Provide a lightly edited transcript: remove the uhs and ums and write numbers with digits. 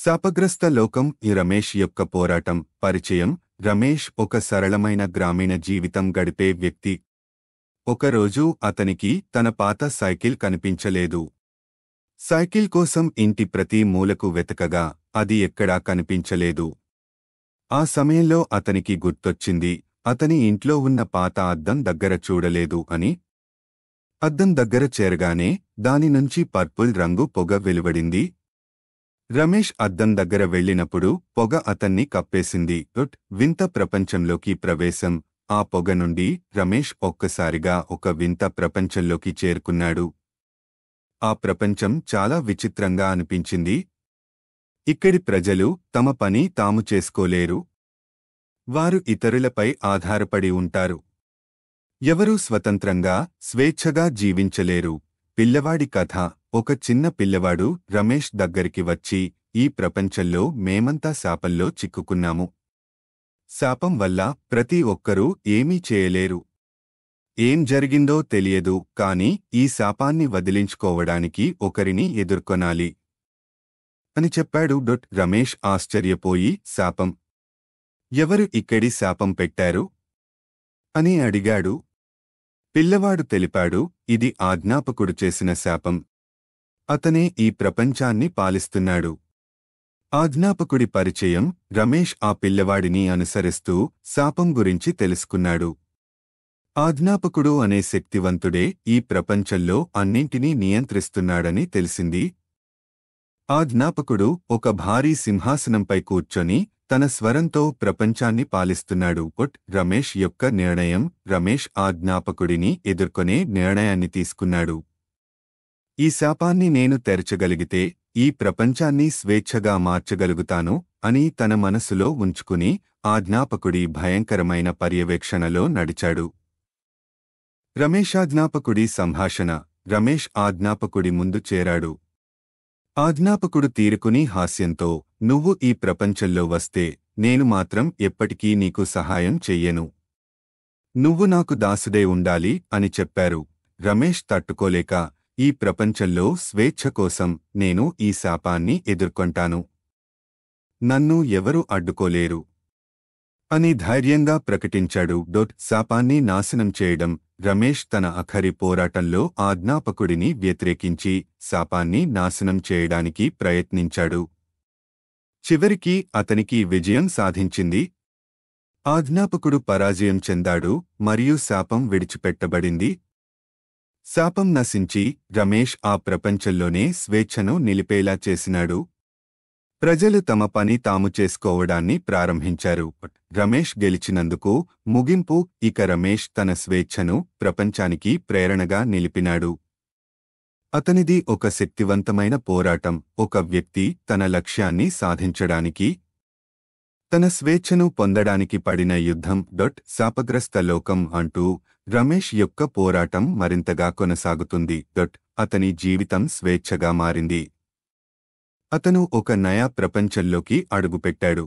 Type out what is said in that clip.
శాపగ్రస్త లోకం ఈ రమేష్ యొక్క పోరాటం పరిచయం. రమేష్ ఒక సరళమైన గ్రామీణ జీవితం గడిపే వ్యక్తి. ఒకరోజు అతనికి తన పాత సైకిల్ కనిపించలేదు. సైకిల్ కోసం ఇంటి ప్రతి మూలకు వెతకగా అది ఎక్కడా కనిపించలేదు. ఆ సమయంలో అతనికి గుర్తొచ్చింది, అతని ఇంట్లో ఉన్న పాత అద్దం దగ్గర చూడలేదు అని. అద్దం దగ్గర చేరగానే దాని నుంచి పర్పుల్ రంగు పొగ వెలువడింది. రమేష్ అద్దం దగ్గర వెళ్ళినప్పుడు పొగ అతన్ని కప్పేసింది. వింత ప్రపంచంలోకి ప్రవేశం. ఆ పొగ నుండి రమేష్ ఒక్కసారిగా ఒక వింత ప్రపంచంలోకి చేరుకున్నాడు. ఆ ప్రపంచం చాలా విచిత్రంగా అనిపించింది. ఇక్కడి ప్రజలు తమ పని తాము చేసుకోలేరు. వారు ఇతరులపై ఆధారపడి ఉంటారు. ఎవరూ స్వతంత్రంగా స్వేచ్ఛగా జీవించలేరు. పిల్లవాడి కథ. ఒక చిన్న పిల్లవాడు రమేష్ దగ్గరికి వచ్చి, ఈ ప్రపంచంలో మేమంతా శాపంలో చిక్కుకున్నాము. శాపం వల్ల ప్రతి ఒక్కరూ ఏమీ చేయలేరు. ఏం జరిగిందో తెలియదు, కాని ఈ శాపాన్ని వదిలించుకోవడానికి ఒకరిని ఎదుర్కొనాలి అని చెప్పాడు. రమేష్ ఆశ్చర్యపోయి, శాపం? ఎవరు ఇక్కడి శాపం పెట్టారు అని అడిగాడు. పిల్లవాడు తెలిపాడు, ఇది ఆజ్ఞాపకుడు చేసిన శాపం. అతనే ఈ ప్రపంచాన్ని పాలిస్తున్నాడు. ఆజ్ఞాపకుడి పరిచయం. రమేష్ ఆ పిల్లవాడిని అనుసరిస్తూ శాపం గురించి తెలుసుకున్నాడు. ఆజ్ఞాపకుడు అనే శక్తివంతుడే ఈ ప్రపంచంలో అన్నింటినీ నియంత్రిస్తున్నాడని తెలిసింది. ఆజ్ఞాపకుడు ఒక భారీ సింహాసనంపై కూర్చొని తన స్వరంతో ప్రపంచాన్ని పాలిస్తున్నాడు. రమేష్ యొక్క నిర్ణయం. రమేష్ ఆజ్ఞాపకుడిని ఎదుర్కొనే నిర్ణయాన్ని తీసుకున్నాడు. ఈ శాపాన్ని నేను తెరచగలిగితే ఈ ప్రపంచాన్ని స్వేచ్ఛగా మార్చగలుగుతాను అని తన మనసులో ఉంచుకుని ఆజ్ఞాపకుడి భయంకరమైన పర్యవేక్షణలో నడిచాడు. రమేషాజ్ఞాపకుడి సంభాషణ. రమేష్ ఆజ్ఞాపకుడి ముందు చేరాడు. ఆజ్ఞాపకుడు తీరుకుని హాస్యంతో, నువ్వు ఈ ప్రపంచంలో వస్తే నేను మాత్రం ఎప్పటికీ నీకు సహాయం చెయ్యను. నువ్వు నాకు దాసుడే ఉండాలి అని చెప్పారు. రమేష్ తట్టుకోలేక, ఈ ప్రపంచంలో స్వేచ్ఛ కోసం నేను ఈ శాపాన్ని ఎదుర్కొంటాను. నన్ను ఎవరూ అడ్డుకోలేరు అని ధైర్యంగా ప్రకటించాడు. శాపాన్ని నాశనం చేయడం. రమేష్ తన ఆఖరి పోరాటంలో ఆజ్ఞాపకుడిని వ్యతిరేకించి శాపాన్ని నాశనం చేయడానికి ప్రయత్నించాడు. చివరికి అతనికి విజయం సాధించింది. ఆజ్ఞాపకుడు పరాజయం చెందాడు మరియు శాపం విడిచిపెట్టబడింది. శాపం నశించి రమేష్ ఆ ప్రపంచంలోనే స్వేచ్ఛను నిలిపేలా చేసినాడు. ప్రజలు తమ పని తాము చేసుకోవడాన్ని ప్రారంభించారు. రమేష్ గెలిచినందుకు ముగింపు. ఇక రమేష్ తన స్వేచ్ఛను ప్రపంచానికి ప్రేరణగా నిలిపినాడు. అతనిది ఒక శక్తివంతమైన పోరాటం. ఒక వ్యక్తి తన లక్ష్యాన్ని సాధించడానికి, తన స్వేచ్ఛను పొందడానికి పడిన యుద్ధం. శాపగ్రస్త లోకం అంటూ రమేష్ యొక్క పోరాటం మరింతగా కొనసాగుతుంది. అతని జీవితం స్వేచ్ఛగా మారింది. అతను ఒక నయా ప్రపంచంలోకి అడుగుపెట్టాడు.